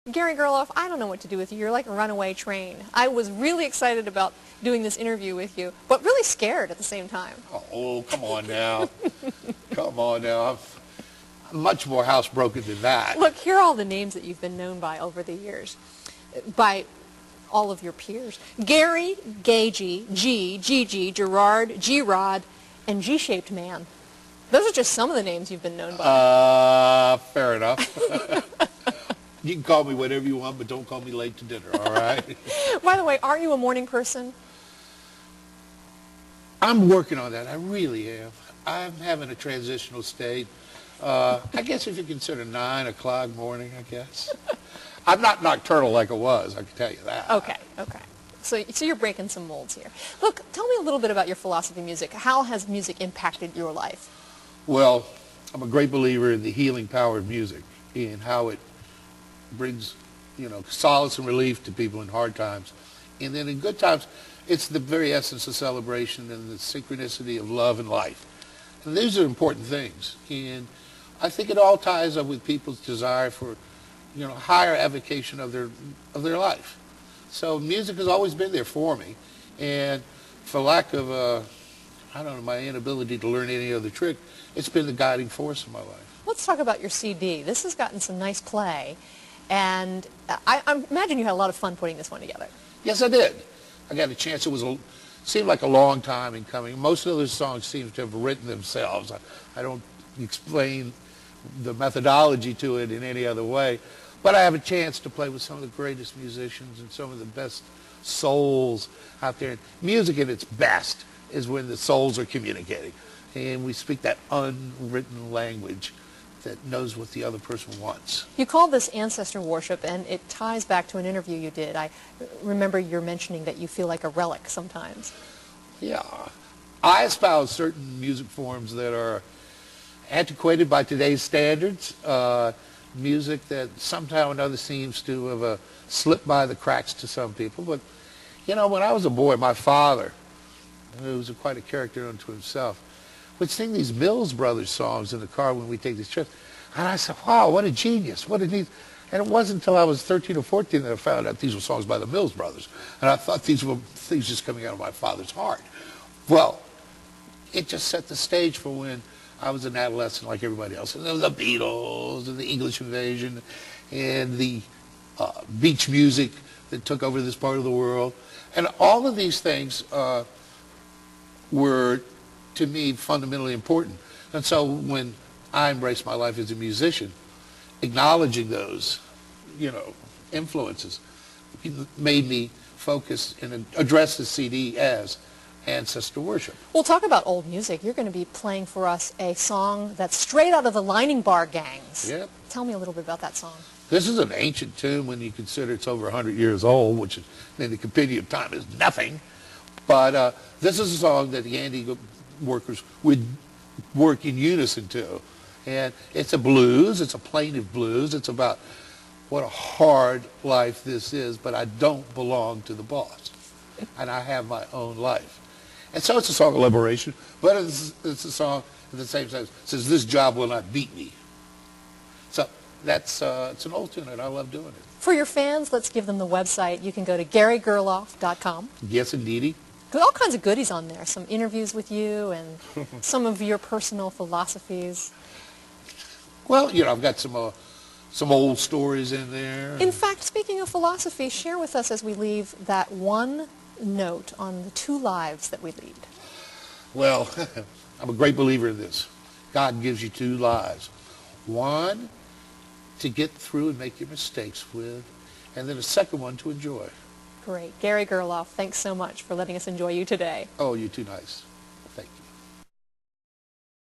Gary Gerloff, I don't know what to do with you. You're like a runaway train. I was really excited about doing this interview with you, but really scared at the same time. Oh, come on now. Come on now. I'm much more housebroken than that. Look, here are all the names that you've been known by over the years, by all of your peers. Gary, Gagey, G, Gigi, Gerard, G-Rod, and G-Shaped Man. Those are just some of the names you've been known by. Fair enough. You can call me whatever you want, but don't call me late to dinner, all right? By the way, aren't you a morning person? I'm working on that. I really am. I'm having a transitional state. I guess if you consider 9 o'clock morning, I guess. I'm not nocturnal like I was, I can tell you that. Okay. So you're breaking some molds here. Look, tell me a little bit about your philosophy of music. How has music impacted your life? Well, I'm a great believer in the healing power of music and how it brings, solace and relief to people in hard times. And then in good times, it's the very essence of celebration and the synchronicity of love and life. And these are important things. And I think it all ties up with people's desire for, higher evocation of their life. So music has always been there for me. And for lack of, my inability to learn any other trick, it's been the guiding force in my life. Let's talk about your CD. This has gotten some nice play. And I imagine you had a lot of fun putting this one together. Yes, I did. I got a chance. It seemed like a long time in coming. Most of those songs seem to have written themselves. I don't explain the methodology to it in any other way. But I have a chance to play with some of the greatest musicians and some of the best souls out there. Music at its best is when the souls are communicating. And we speak that unwritten language that knows what the other person wants. You call this ancestor worship, and it ties back to an interview you did. I remember you're mentioning that you feel like a relic sometimes. Yeah. I espouse certain music forms that are antiquated by today's standards, music that somehow or another seems to have slipped by the cracks to some people. But, when I was a boy, my father, who was quite a character unto himself, would sing these Mills Brothers songs in the car when we take these trips. And I said, wow, what a genius. What a neat. And it wasn't until I was 13 or 14 that I found out these were songs by the Mills Brothers. And I thought these were things just coming out of my father's heart. Well, it just set the stage for when I was an adolescent like everybody else. And there was the Beatles and the English Invasion and the beach music that took over this part of the world. And all of these things were, to me, fundamentally important. And so when I embraced my life as a musician, acknowledging those, influences made me focus and address the CD as ancestor worship. We'll talk about old music. You're going to be playing for us a song that's straight out of the Lining Bar Gangs. Yep. Tell me a little bit about that song. This is an ancient tune when you consider it's over 100 years old, which is, in the compendium of time is nothing. But this is a song that the Andy workers would work in unison to. And it's a blues, it's a plaintive blues. It's about what a hard life this is, but I don't belong to the boss. And I have my own life. And so it's a song of liberation, but it's a song at the same time says, this job will not beat me. So that's it's an old tune, and I love doing it. For your fans, let's give them the website. You can go to GaryGerloff.com. Yes, indeedy. All kinds of goodies on there. Some interviews with you and some of your personal philosophies. Well, I've got some old stories in there. In fact, speaking of philosophy, share with us as we leave that one note on the 2 lives that we lead. Well, I'm a great believer in this. God gives you 2 lives. One to get through and make your mistakes with, and then a second one to enjoy. Great. Gary Gerloff, thanks so much for letting us enjoy you today. Oh, you're too nice.